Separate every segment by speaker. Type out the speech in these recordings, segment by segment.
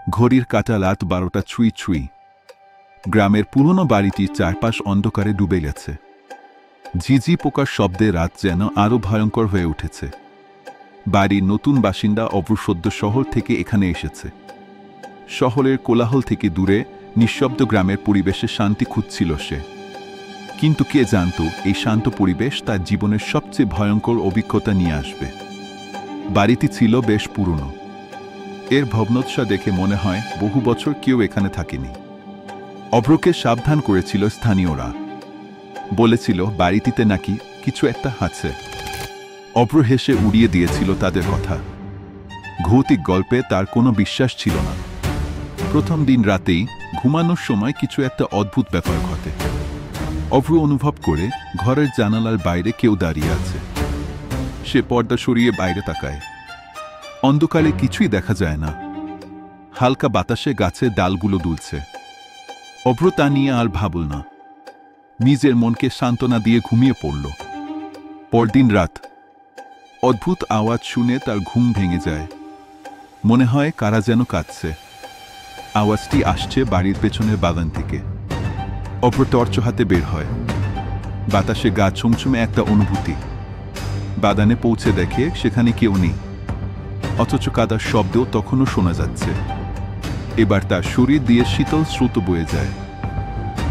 Speaker 1: ঘড়ির কাঁটা রাত 12টা ছুঁই ছুঁই। গ্রামের পুরনো বাড়িটির চারপাশ অন্ধকারে ডুবে গেছে। ঝিঝি পোকার শব্দে রাত যেন আরও ভয়ঙ্কর হয়ে উঠেছে। বাড়ির নতুন বাসিন্দা অভ্র সদ্য শহর থেকে এখানে এসেছে। শহরের কোলাহল থেকে দূরে নিঃশব্দ গ্রামের পরিবেশে শান্তি খুঁজছিল সে। কিন্তু কে জানত এই শান্ত পরিবেশ তার জীবনের সবচেয়ে ভয়ঙ্কর অভিজ্ঞতা নিয়ে আসবে। বাড়িটি ছিল বেশ পুরনো। এর ভগ্নদশা দেখে মনে হয় বহু বছর কেউ এখানে থাকেনি। অভ্রকে সাবধান করেছিল স্থানীয়রা। বলেছিল বাড়িটিতে নাকি কিছু একটা আছে। অভ্র হেসে উড়িয়ে দিয়েছিল তাদের কথা। ভৌতিক গল্পে তার কোনো বিশ্বাস ছিল না। প্রথম দিন রাতেই ঘুমানোর সময় কিছু একটা অদ্ভুত ব্যাপার ঘটে। অভ্র অনুভব করে ঘরের জানালার বাইরে কেউ দাঁড়িয়ে আছে। সে পর্দা সরিয়ে বাইরে তাকায়। অন্ধকারে কিছুই দেখা যায় না। হালকা বাতাসে গাছের ডালগুলো দুলছে। অভ্র তা নিয়ে আর ভাবল না। নিজের মনকে সান্ত্বনা দিয়ে ঘুমিয়ে পড়ল। পরদিন রাত অদ্ভুত আওয়াজ শুনে তার ঘুম ভেঙে যায়। মনে হয় কারা যেন কাঁদছে। আওয়াজটি আসছে বাড়ির পেছনের বাগান থেকে। অভ্র টর্চ হাতে বের হয়। বাতাসে গা ছমছমে একটা অনুভূতি। বাগানে পৌঁছে দেখে সেখানে কেউ নেই, অথচ কাদার শব্দও তখনও শোনা যাচ্ছে। এবার তার শরীর দিয়ে শীতল স্রোত বয়ে যায়।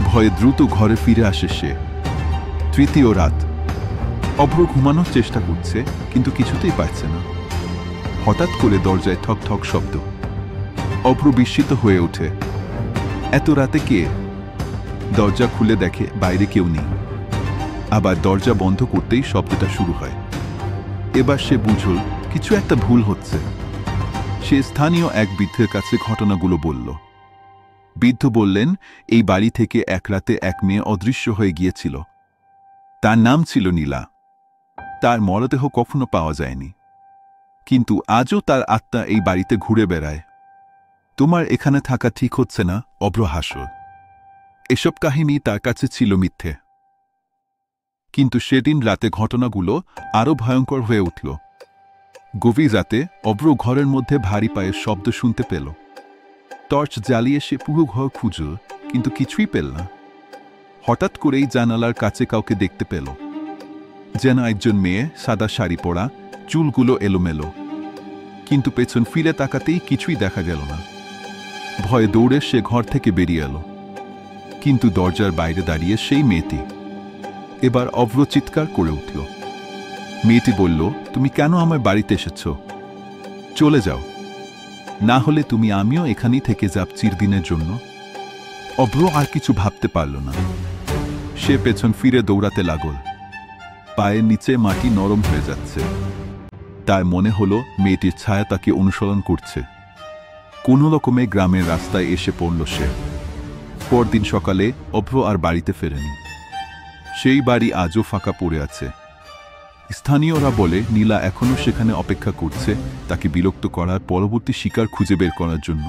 Speaker 1: ভয়ে দ্রুত ঘরে ফিরে আসে সে। তৃতীয় রাত। অভ্র ঘুমানোর চেষ্টা করছে, কিন্তু কিছুতেই পারছে না। হঠাৎ করে দরজায় ঠক ঠক শব্দ। অভ্র বিস্মিত হয়ে ওঠে। এত রাতে কে? দরজা খুলে দেখে বাইরে কেউ নেই। আবার দরজা বন্ধ করতেই শব্দটা শুরু হয়। এবার সে বুঝল কিছু একটা ভুল হচ্ছে। সে স্থানীয় এক বৃদ্ধের কাছে ঘটনাগুলো বলল। বৃদ্ধ বললেন এই বাড়ি থেকে এক রাতে এক মেয়ে অদৃশ্য হয়ে গিয়েছিল। তার নাম ছিল নীলা। তার মরদেহ কখনো পাওয়া যায়নি, কিন্তু আজও তার আত্মা এই বাড়িতে ঘুরে বেড়ায়। তোমার এখানে থাকা ঠিক হচ্ছে না, অভ্র হাসল। এসব কাহিনী তার কাছে ছিল মিথ্যে। কিন্তু সেদিন রাতে ঘটনাগুলো আরও ভয়ঙ্কর হয়ে উঠল। গভীর রাতে অভ্র ঘরের মধ্যে ভারী পায়ের শব্দ শুনতে পেল। টর্চ জ্বালিয়ে সে পুরো ঘর খুঁজল, কিন্তু কিছুই পেল না। হঠাৎ করেই জানালার কাছে কাউকে দেখতে পেল। যেন একজন মেয়ে, সাদা শাড়ি পরা, চুলগুলো এলোমেলো। কিন্তু পেছন ফিরে তাকাতেই কিছুই দেখা গেল না। ভয়ে দৌড়ে সে ঘর থেকে বেরিয়ে এলো। কিন্তু দরজার বাইরে দাঁড়িয়ে সেই মেয়েটি। এবার অভ্র চিৎকার করে উঠল। মেয়েটি বলল, তুমি কেন আমার বাড়িতে এসেছ? চলে যাও, না হলে তুমি আমিও এখানেই থেকে যাব চিরদিনের জন্য। অভ্র আর কিছু ভাবতে পারল না। সে পেছন ফিরে দৌড়াতে লাগল। পায়ের নিচে মাটি নরম হয়ে যাচ্ছে। তার মনে হলো মেয়েটির ছায়া তাকে অনুসরণ করছে। কোনো রকমে গ্রামের রাস্তায় এসে পড়ল সে। পরদিন সকালে অভ্র আর বাড়িতে ফেরেনি। সেই বাড়ি আজও ফাঁকা পড়ে আছে। স্থানীয়রা বলে নীলা এখনও সেখানে অপেক্ষা করছে, তাকে বিরক্ত করার পরবর্তী শিকার খুঁজে বের করার জন্য।